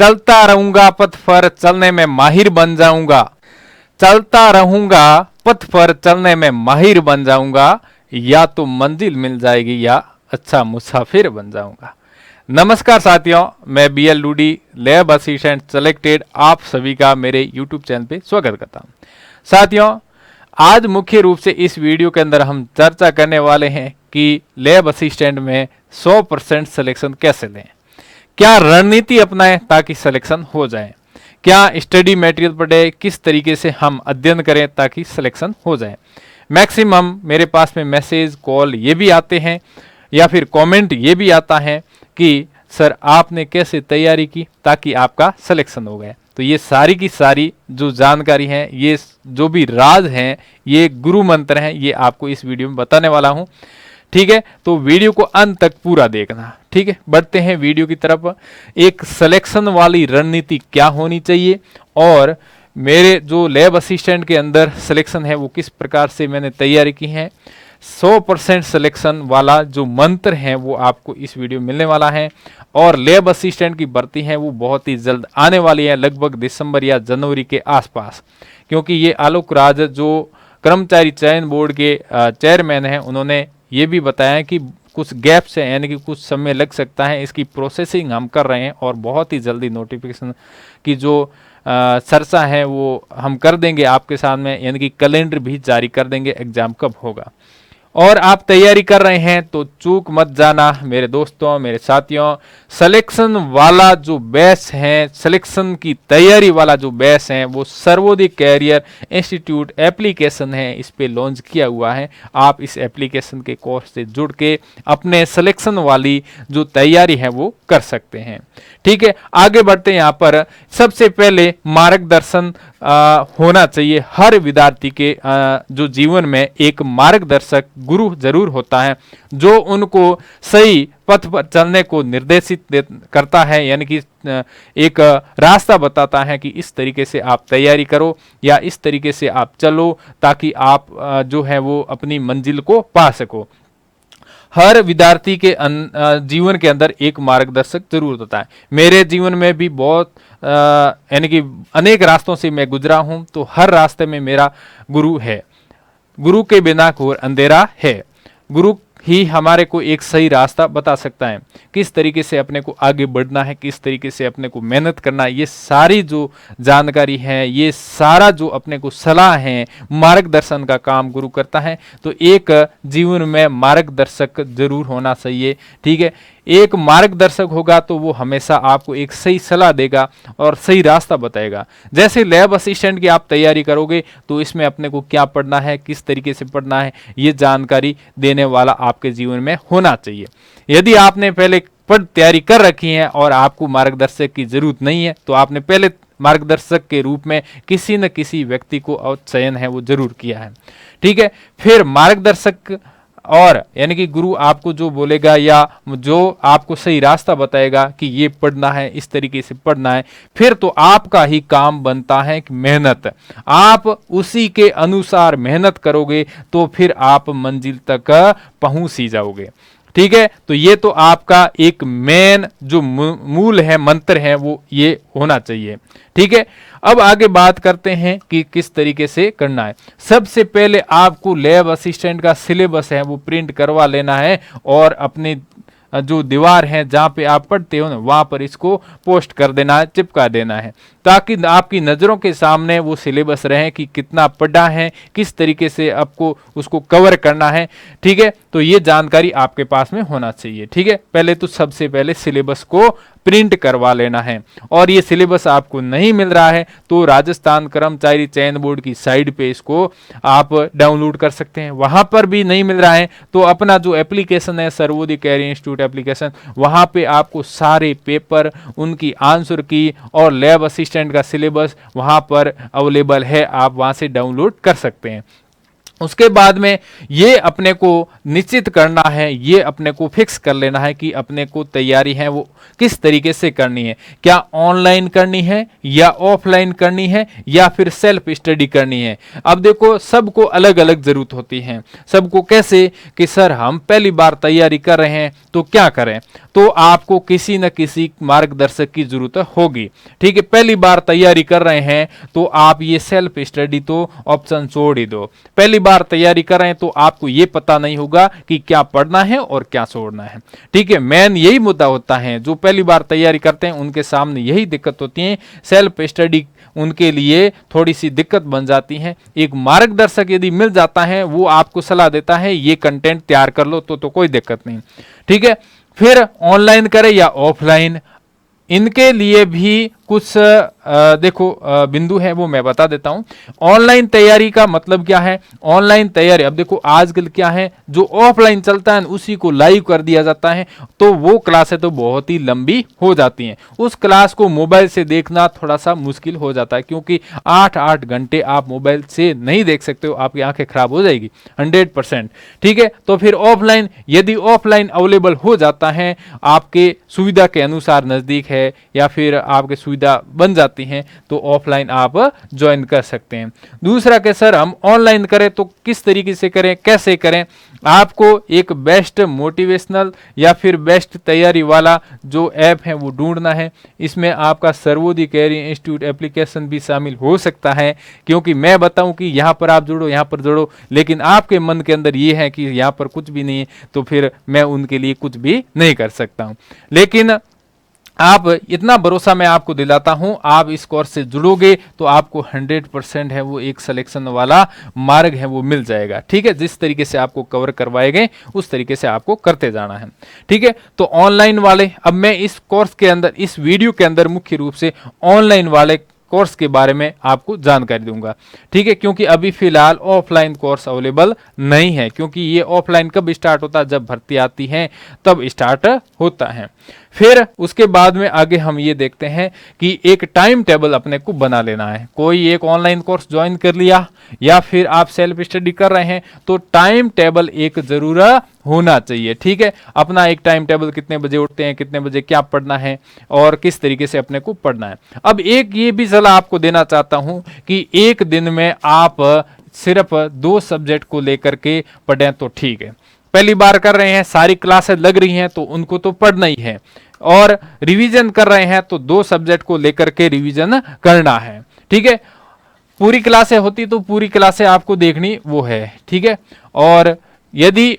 चलता रहूंगा पथ पर चलने में माहिर बन जाऊंगा, चलता रहूंगा पथ पर चलने में माहिर बन जाऊंगा, या तो मंजिल मिल जाएगी या अच्छा मुसाफिर बन जाऊंगा। नमस्कार साथियों, मैं बीएल लूडी लैब असिस्टेंट सेलेक्टेड आप सभी का मेरे यूट्यूब चैनल पे स्वागत करता हूं। साथियों, आज मुख्य रूप से इस वीडियो के अंदर हम चर्चा करने वाले हैं कि लैब असिस्टेंट में 100% सिलेक्शन कैसे लें, क्या रणनीति अपनाएं ताकि सिलेक्शन हो जाए, क्या स्टडी मटेरियल पढ़े, किस तरीके से हम अध्ययन करें ताकि सिलेक्शन हो जाए। मैक्सिमम मेरे पास में मैसेज कॉल ये भी आते हैं या फिर कमेंट ये भी आता है कि सर आपने कैसे तैयारी की ताकि आपका सिलेक्शन हो गया। तो ये सारी की सारी जो जानकारी है, ये जो भी राज हैं, ये गुरु मंत्र हैं, ये आपको इस वीडियो में बताने वाला हूं। ठीक है, तो वीडियो को अंत तक पूरा देखना। ठीक है, बढ़ते हैं वीडियो की तरफ। एक सिलेक्शन वाली रणनीति क्या होनी चाहिए और मेरे जो लैब असिस्टेंट के अंदर सिलेक्शन है वो किस प्रकार से मैंने तैयारी की है, 100% सिलेक्शन वाला जो मंत्र है वो आपको इस वीडियो में मिलने वाला है। और लैब असिस्टेंट की भर्ती है वो बहुत ही जल्द आने वाली है, लगभग दिसंबर या जनवरी के आसपास, क्योंकि ये आलोक राज जो कर्मचारी चयन बोर्ड के चेयरमैन हैं, उन्होंने ये भी बताया कि कुछ गैप्स है, यानी कि कुछ समय लग सकता है, इसकी प्रोसेसिंग हम कर रहे हैं और बहुत ही जल्दी नोटिफिकेशन की जो चर्चा है वो हम कर देंगे आपके सामने, यानी कि कैलेंडर भी जारी कर देंगे एग्जाम कब होगा। और आप तैयारी कर रहे हैं तो चूक मत जाना मेरे दोस्तों, मेरे साथियों। सिलेक्शन वाला जो बैच है, सिलेक्शन की तैयारी वाला जो बैच है वो सर्वोदय कैरियर इंस्टीट्यूट एप्लीकेशन है, इस पे लॉन्च किया हुआ है। आप इस एप्लीकेशन के कोर्स से जुड़ के अपने सिलेक्शन वाली जो तैयारी है वो कर सकते हैं। ठीक है, आगे बढ़ते हैं। यहाँ पर सबसे पहले मार्गदर्शन होना चाहिए हर विद्यार्थी के जो जीवन में एक मार्गदर्शक गुरु जरूर होता है जो उनको सही पथ पर चलने को निर्देशित करता है, यानी कि एक रास्ता बताता है कि इस तरीके से आप तैयारी करो या इस तरीके से आप चलो ताकि आप जो है वो अपनी मंजिल को पा सको। हर विद्यार्थी के जीवन के अंदर एक मार्गदर्शक जरूर होता है। मेरे जीवन में भी बहुत यानी कि अनेक रास्तों से मैं गुजरा हूं, तो हर रास्ते में मेरा गुरु है। गुरु के बिना घोर अंधेरा है। गुरु ही हमारे को एक सही रास्ता बता सकता है, किस तरीके से अपने को आगे बढ़ना है, किस तरीके से अपने को मेहनत करना है। ये सारी जो जानकारी है, ये सारा जो अपने को सलाह है, मार्गदर्शन का काम गुरु करता है। तो एक जीवन में मार्गदर्शक जरूर होना चाहिए। ठीक है, एक मार्गदर्शक होगा तो वो हमेशा आपको एक सही सलाह देगा और सही रास्ता बताएगा। जैसे लैब असिस्टेंट की आप तैयारी करोगे तो इसमें अपने को क्या पढ़ना है, किस तरीके से पढ़ना है, ये जानकारी देने वाला आपके जीवन में होना चाहिए। यदि आपने पहले तैयारी कर रखी है और आपको मार्गदर्शक की जरूरत नहीं है तो आपने पहले मार्गदर्शक के रूप में किसी न किसी व्यक्ति को चयन है वो जरूर किया है। ठीक है, फिर मार्गदर्शक और यानी कि गुरु आपको जो बोलेगा या जो आपको सही रास्ता बताएगा कि ये पढ़ना है, इस तरीके से पढ़ना है, फिर तो आपका ही काम बनता है कि मेहनत। आप उसी के अनुसार मेहनत करोगे तो फिर आप मंजिल तक पहुंच ही जाओगे। ठीक है, तो ये तो आपका एक मेन जो मूल है, मंत्र है, वो ये होना चाहिए। ठीक है, अब आगे बात करते हैं कि किस तरीके से करना है। सबसे पहले आपको लैब असिस्टेंट का सिलेबस है वो प्रिंट करवा लेना है और अपने जो दीवार है जहाँ पे आप पढ़ते हो ना, वहाँ पर इसको पोस्ट कर देना है, चिपका देना है, ताकि आपकी नज़रों के सामने वो सिलेबस रहे कि कितना पढ़ा है, किस तरीके से आपको उसको कवर करना है। ठीक है, तो ये जानकारी आपके पास में होना चाहिए। ठीक है, पहले तो सबसे पहले सिलेबस को प्रिंट करवा लेना है। और ये सिलेबस आपको नहीं मिल रहा है तो राजस्थान कर्मचारी चयन बोर्ड की साइट पे इसको आप डाउनलोड कर सकते हैं। वहां पर भी नहीं मिल रहा है तो अपना जो एप्लीकेशन है सर्वोदय कैरियर इंस्टीट्यूट एप्लीकेशन, वहां पे आपको सारे पेपर, उनकी आंसर की और लैब असिस्टेंट का सिलेबस वहां पर अवेलेबल है, आप वहां से डाउनलोड कर सकते हैं। उसके बाद में ये अपने को निश्चित करना है, ये अपने को फिक्स कर लेना है कि अपने को तैयारी है वो किस तरीके से करनी है, क्या ऑनलाइन करनी है या ऑफलाइन करनी है या फिर सेल्फ स्टडी करनी है। अब देखो सबको अलग अलग जरूरत होती है, सबको कैसे कि सर हम पहली बार तैयारी कर रहे हैं तो क्या करें, तो आपको किसी न किसी मार्गदर्शक की जरूरत होगी। ठीक है, पहली बार तैयारी कर रहे हैं तो आप ये सेल्फ स्टडी तो ऑप्शन छोड़ ही दो। पहली बार तैयारी कर रहे हैं तो आपको ये पता नहीं होगा कि क्या पढ़ना है और क्या छोड़ना है। ठीक है, मेन यही मुद्दा होता है, जो पहली बार तैयारी करते हैं उनके सामने यही दिक्कत होती है। सेल्फ स्टडी उनके लिए थोड़ी सी दिक्कत बन जाती है। एक मार्गदर्शक यदि मिल जाता है, वो आपको सलाह देता है ये कंटेंट तैयार कर लो तो कोई दिक्कत नहीं। ठीक है, फिर ऑनलाइन करें या ऑफलाइन, इनके लिए भी कुछ देखो बिंदु है वो मैं बता देता हूं। ऑनलाइन तैयारी का मतलब क्या है, ऑनलाइन तैयारी अब देखो आजकल क्या है, जो ऑफलाइन चलता है उसी को लाइव कर दिया जाता है, तो वो क्लासें तो बहुत ही लंबी हो जाती हैं। उस क्लास को मोबाइल से देखना थोड़ा सा मुश्किल हो जाता है, क्योंकि 8-8 घंटे आप मोबाइल से नहीं देख सकते हो, आपकी आंखें खराब हो जाएगी 100%। ठीक है, तो फिर ऑफलाइन, यदि ऑफलाइन अवेलेबल हो जाता है, आपके सुविधा के अनुसार नजदीक है या फिर आपके सुविधा बन जाती हैं, तो ऑफलाइन आप ज्वाइन कर सकते हैं। दूसरा कि सर हम ऑनलाइन करें तो किस तरीके से करें, कैसे करें। आपको एक बेस्ट मोटिवेशनल या फिर बेस्ट तैयारी वाला जो ऐप है वो ढूंढना है। इसमें आपका सर्वोदय कैरियर इंस्टीट्यूट एप्लीकेशन भी शामिल हो सकता है, क्योंकि मैं बताऊं कि यहाँ पर आप जुड़ो, यहाँ पर जुड़ो, लेकिन आपके मन के अंदर ये है कि यहाँ पर कुछ भी नहीं है, तो फिर मैं उनके लिए कुछ भी नहीं कर सकता हूँ। लेकिन आप इतना भरोसा मैं आपको दिलाता हूं, आप इस कोर्स से जुड़ोगे तो आपको 100% है वो एक सिलेक्शन वाला मार्ग है वो मिल जाएगा। ठीक है, जिस तरीके से आपको कवर करवाए गए उस तरीके से आपको करते जाना है। ठीक है, तो ऑनलाइन वाले, अब मैं इस कोर्स के अंदर, इस वीडियो के अंदर मुख्य रूप से ऑनलाइन वाले कोर्स के बारे में आपको जानकारी दूंगा। ठीक है, क्योंकि अभी फिलहाल ऑफलाइन कोर्स अवेलेबल नहीं है, क्योंकि ये ऑफलाइन कब स्टार्ट होता है, जब भर्ती आती है तब स्टार्ट होता है। फिर उसके बाद में आगे हम ये देखते हैं कि एक टाइम टेबल अपने को बना लेना है। कोई एक ऑनलाइन कोर्स ज्वाइन कर लिया या फिर आप सेल्फ स्टडी कर रहे हैं, तो टाइम टेबल एक जरूर होना चाहिए। ठीक है, अपना एक टाइम टेबल, कितने बजे उठते हैं, कितने बजे क्या पढ़ना है और किस तरीके से अपने को पढ़ना है। अब एक ये भी सलाह आपको देना चाहता हूं कि एक दिन में आप सिर्फ 2 सब्जेक्ट को लेकर के पढ़ें तो ठीक है। पहली बार कर रहे हैं, सारी क्लासेस लग रही हैं तो उनको तो पढ़ना ही है, और रिवीजन कर रहे हैं तो 2 सब्जेक्ट को लेकर के रिवीजन करना है। ठीक है, पूरी क्लासें होती तो पूरी क्लासें आपको देखनी वो है। ठीक है, और यदि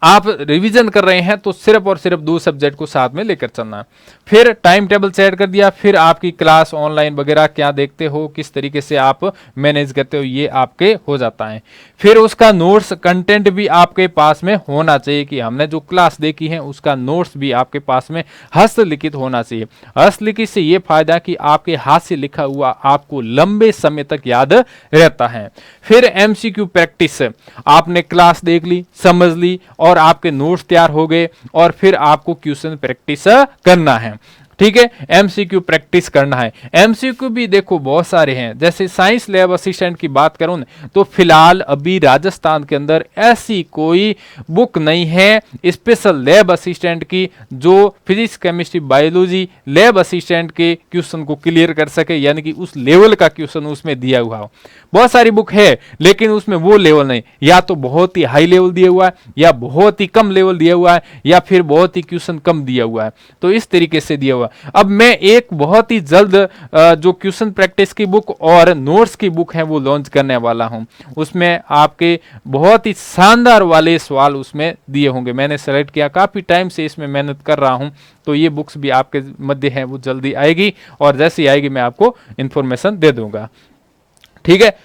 आप रिवीजन कर रहे हैं तो सिर्फ और सिर्फ 2 सब्जेक्ट को साथ में लेकर चलना है। फिर टाइम टेबल सेट कर दिया, फिर आपकी क्लास ऑनलाइन वगैरह क्या देखते हो, किस तरीके से आप मैनेज करते हो, ये आपके हो जाता है। फिर उसका नोट्स कंटेंट भी आपके पास में होना चाहिए, कि हमने जो क्लास देखी है उसका नोट्स भी आपके पास में हस्तलिखित होना चाहिए। हस्तलिखित से ये फायदा कि आपके हाथ से लिखा हुआ आपको लंबे समय तक याद रहता है। फिर एमसीक्यू प्रैक्टिस, आपने क्लास देख ली, समझ ली और आपके नोट्स तैयार हो गए, और फिर आपको क्वेश्चन प्रैक्टिस करना है। ठीक है, एमसीक्यू प्रैक्टिस करना है। एमसीक्यू भी देखो बहुत सारे हैं, जैसे साइंस लैब असिस्टेंट की बात करूं तो फिलहाल अभी राजस्थान के अंदर ऐसी कोई बुक नहीं है स्पेशल लैब असिस्टेंट की जो physics chemistry biology lab assistant के क्वेश्चन को क्लियर कर सके, यानी कि उस लेवल का क्वेश्चन उसमें दिया हुआ हो। बहुत सारी बुक है लेकिन उसमें वो लेवल नहीं, या तो बहुत ही हाई लेवल दिया हुआ है या बहुत ही कम लेवल दिया हुआ है या फिर बहुत ही क्वेश्चन कम दिया हुआ है, तो इस तरीके से दिया हुआ। अब मैं एक बहुत ही जल्द जो क्वेश्चन प्रैक्टिस की बुक और नोट्स की बुक है वो लॉन्च करने वाला हूं। उसमें आपके बहुत ही शानदार वाले सवाल उसमें दिए होंगे। मैंने सेलेक्ट किया, काफी टाइम से इसमें मेहनत कर रहा हूं, तो ये बुक्स भी आपके मध्य है वो जल्दी आएगी, और जैसे आएगी मैं आपको इंफॉर्मेशन दे दूंगा। ठीक है,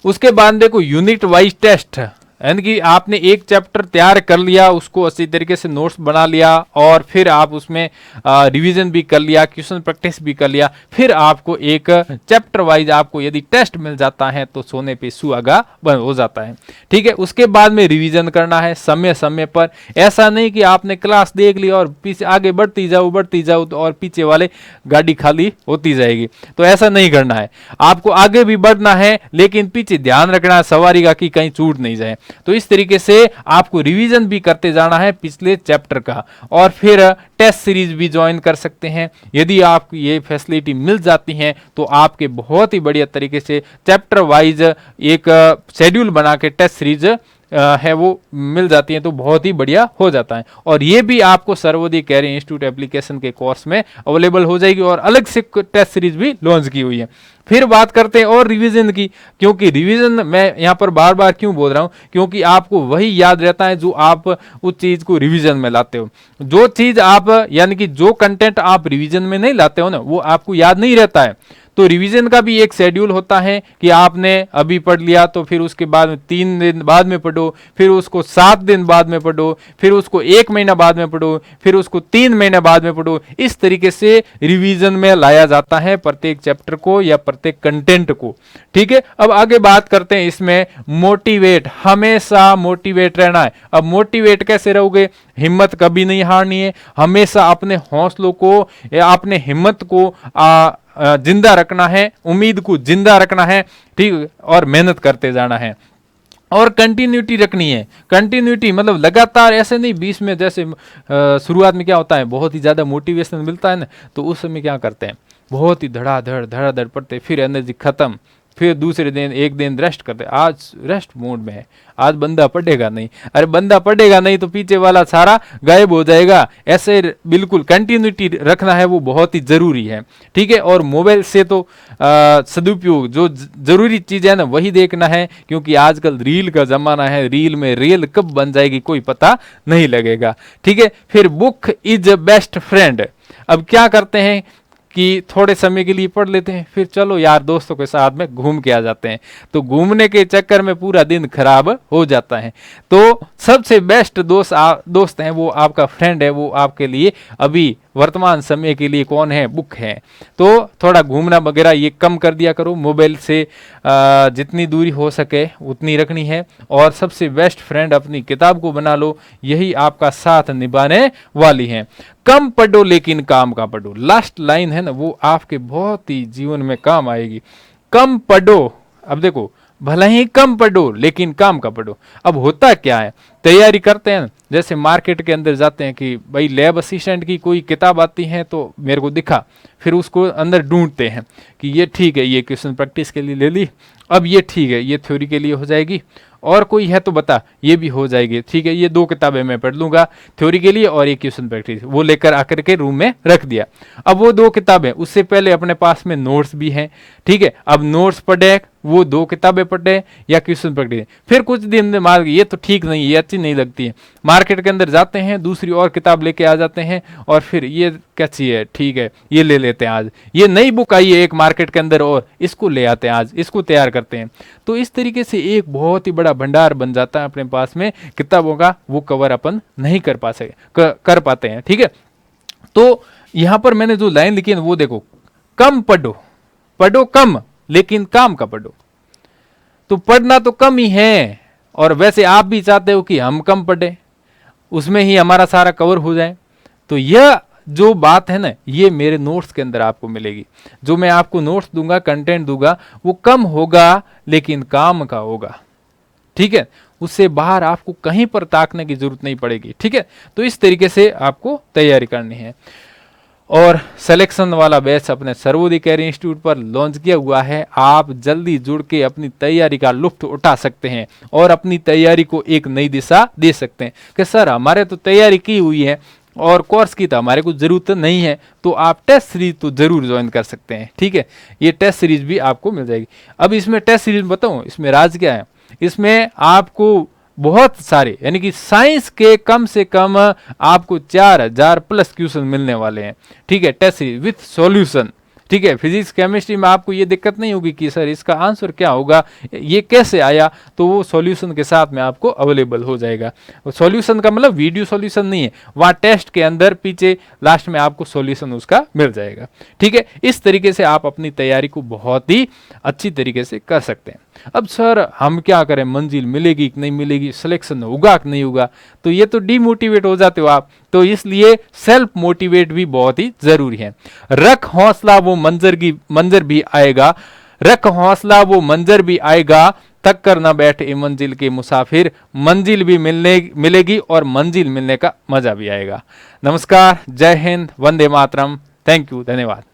उसके बाद देखो यूनिट वाइज टेस्ट, यानी कि आपने एक चैप्टर तैयार कर लिया, उसको अच्छी तरीके से नोट्स बना लिया और फिर आप उसमें रिवीजन भी कर लिया, क्वेश्चन प्रैक्टिस भी कर लिया, फिर आपको एक चैप्टर वाइज आपको यदि टेस्ट मिल जाता है तो सोने पे सुहागा बंद हो जाता है। ठीक है, उसके बाद में रिवीजन करना है समय समय पर। ऐसा नहीं कि आपने क्लास देख ली और पीछे आगे बढ़ती जाओ तो और पीछे वाले गाड़ी खाली होती जाएगी, तो ऐसा नहीं करना है। आपको आगे भी बढ़ना है लेकिन पीछे ध्यान रखना है सवारी का कि कहीं छूट नहीं जाए। तो इस तरीके से आपको रिवीजन भी करते जाना है पिछले चैप्टर का, और फिर टेस्ट सीरीज भी ज्वाइन कर सकते हैं। यदि आपको ये फैसिलिटी मिल जाती है तो आपके बहुत ही बढ़िया तरीके से चैप्टर वाइज एक शेड्यूल बना के टेस्ट सीरीज है वो मिल जाती है तो बहुत ही बढ़िया हो जाता है। और ये भी आपको सर्वोदय कैरियर इंस्टीट्यूट एप्लीकेशन के कोर्स में अवेलेबल हो जाएगी, और अलग से टेस्ट सीरीज भी लॉन्च की हुई है। फिर बात करते हैं और रिवीजन की, क्योंकि रिवीजन मैं यहाँ पर बार बार क्यों बोल रहा हूँ, क्योंकि आपको वही याद रहता है जो आप उस चीज को रिवीजन में लाते हो। जो चीज आप यानी कि जो कंटेंट आप रिवीजन में नहीं लाते हो ना, वो आपको याद नहीं रहता है। तो रिवीजन का भी एक शेड्यूल होता है कि आपने अभी पढ़ लिया तो फिर उसके बाद में 3 दिन बाद में पढ़ो, फिर उसको 7 दिन बाद में पढ़ो, फिर उसको 1 महीना बाद में पढ़ो, फिर उसको 3 महीने बाद में पढ़ो। इस तरीके से रिवीजन में लाया जाता है प्रत्येक चैप्टर को या प्रत्येक कंटेंट को। ठीक है, अब आगे बात करते हैं इसमें मोटिवेट, हमेशा मोटिवेट रहना है। अब मोटिवेट कैसे रहोगे? हिम्मत कभी नहीं हारनी है, हमेशा अपने हौसलों को या अपने हिम्मत को जिंदा रखना है, उम्मीद को जिंदा रखना है, ठीक, और मेहनत करते जाना है। और कंटिन्यूटी रखनी है। कंटिन्यूटी मतलब लगातार, ऐसे नहीं बीच में, जैसे शुरुआत में क्या होता है, बहुत ही ज़्यादा मोटिवेशन मिलता है ना, तो उस समय क्या करते हैं, बहुत ही धड़ाधड़ पढ़ते, फिर एनर्जी खत्म, फिर दूसरे दिन एक दिन रेस्ट करते, आज रेस्ट मोड में है, आज बंदा पढ़ेगा नहीं। अरे बंदा पढ़ेगा नहीं तो पीछे वाला सारा गायब हो जाएगा। ऐसे बिल्कुल कंटिन्यूटी रखना है, वो बहुत ही जरूरी है। ठीक है, और मोबाइल से तो सदुपयोग, जो जरूरी चीज है ना वही देखना है, क्योंकि आजकल रील का जमाना है, रील में रेल कब बन जाएगी कोई पता नहीं लगेगा। ठीक है, फिर बुक इज बेस्ट फ्रेंड। अब क्या करते हैं कि थोड़े समय के लिए पढ़ लेते हैं, फिर चलो यार दोस्तों के साथ में घूम के आ जाते हैं, तो घूमने के चक्कर में पूरा दिन खराब हो जाता है। तो सबसे बेस्ट दोस्त हैं वो आपका फ्रेंड है, वो आपके लिए अभी वर्तमान समय के लिए कौन है? बुक है। तो थोड़ा घूमना वगैरह ये कम कर दिया करो, मोबाइल से जितनी दूरी हो सके उतनी रखनी है, और सबसे बेस्ट फ्रेंड अपनी किताब को बना लो, यही आपका साथ निभाने वाली है। कम पढ़ो लेकिन काम का पढ़ो, लास्ट लाइन है ना, वो आपके बहुत ही जीवन में काम आएगी। कम पढ़ो, अब देखो, भले ही कम पढ़ो लेकिन काम का पढ़ो। अब होता क्या है, तैयारी करते हैं, जैसे मार्केट के अंदर जाते हैं कि भाई लैब असिस्टेंट की कोई किताब आती है तो मेरे को दिखा, फिर उसको अंदर ढूंढते हैं कि ये ठीक है, ये क्वेश्चन प्रैक्टिस के लिए ले ली, अब ये ठीक है, ये थ्योरी के लिए हो जाएगी, और कोई है तो बता, ये भी हो जाएगी, ठीक है, ये 2 किताबें मैं पढ़ लूंगा थ्योरी के लिए और एक क्वेश्चन प्रैक्टिस, वो लेकर आकर के रूम में रख दिया। अब वो 2 किताबें, उससे पहले अपने पास में नोट्स भी हैं, ठीक है, अब नोट्स पढ़े, वो 2 किताबें पढ़े या क्वेश्चन प्रैक्टिस, फिर कुछ दिन मार ये तो ठीक नहीं, ये अच्छी नहीं लगती है, मार्केट के अंदर जाते हैं, दूसरी और किताब लेके आ जाते हैं, और फिर ये कैसी है, ठीक है, ये ले लेते हैं, आज ये नई बुक आई है एक मार्केट के अंदर और इसको ले आते हैं, आज इसको तैयार करते हैं। तो इस तरीके से एक बहुत ही बड़ा भंडार बन जाता है अपने पास में किताबों का, वो कवर अपन नहीं कर पाते हैं। ठीक है, तो यहां पर मैंने जो लाइन लिखी है वो देखो, कम पढ़ो कम लेकिन काम का पढ़ो। तो पढ़ना तो कम ही है, और वैसे आप भी चाहते हो कि हम कम पढ़े, उसमें ही हमारा सारा कवर हो जाए। तो यह जो बात है ना, ये मेरे नोट्स के अंदर आपको मिलेगी। जो मैं आपको नोट्स दूंगा, कंटेंट दूंगा, वो कम होगा लेकिन काम का होगा। ठीक है, उससे बाहर आपको कहीं पर ताकने की जरूरत नहीं पड़ेगी। ठीक है, तो इस तरीके से आपको तैयारी करनी है। और सिलेक्शन वाला बैच अपने सर्वोदय कैरियर इंस्टीट्यूट पर लॉन्च किया हुआ है। आप जल्दी जुड़ के अपनी तैयारी का लुत्फ उठा सकते हैं और अपनी तैयारी को एक नई दिशा दे सकते हैं कि सर हमारे तो तैयारी की हुई है और कोर्स की तो हमारे को जरूरत नहीं है, तो आप टेस्ट सीरीज तो जरूर ज्वाइन कर सकते हैं। ठीक है, ये टेस्ट सीरीज भी आपको मिल जाएगी। अब इसमें टेस्ट सीरीज बताऊं, इसमें राज क्या है, इसमें आपको बहुत सारे यानी कि साइंस के कम से कम आपको 4000 प्लस क्वेश्चन मिलने वाले हैं। ठीक है, टेस्ट सीरीज विथ सॉल्यूशन, ठीक है, फिजिक्स केमिस्ट्री में आपको ये दिक्कत नहीं होगी कि सर इसका आंसर क्या होगा, ये कैसे आया, तो वो सॉल्यूशन के साथ में आपको अवेलेबल हो जाएगा। सॉल्यूशन का मतलब वीडियो सॉल्यूशन नहीं है, वहाँ टेस्ट के अंदर पीछे लास्ट में आपको सॉल्यूशन उसका मिल जाएगा। ठीक है, इस तरीके से आप अपनी तैयारी को बहुत ही अच्छी तरीके से कर सकते हैं। अब सर हम क्या करें, मंजिल मिलेगी कि नहीं मिलेगी, सिलेक्शन होगा कि नहीं होगा, तो ये तो डीमोटिवेट हो जाते हो आप। तो इसलिए सेल्फ मोटिवेट भी बहुत ही जरूरी है। रख हौसला वो मंजर भी आएगा, रख हौसला वो मंजर भी आएगा, तक कर ना बैठे मंजिल के मुसाफिर, मंजिल भी मिलेगी और मंजिल मिलने का मजा भी आएगा। नमस्कार, जय हिंद, वंदे मातरम, थैंक यू, धन्यवाद।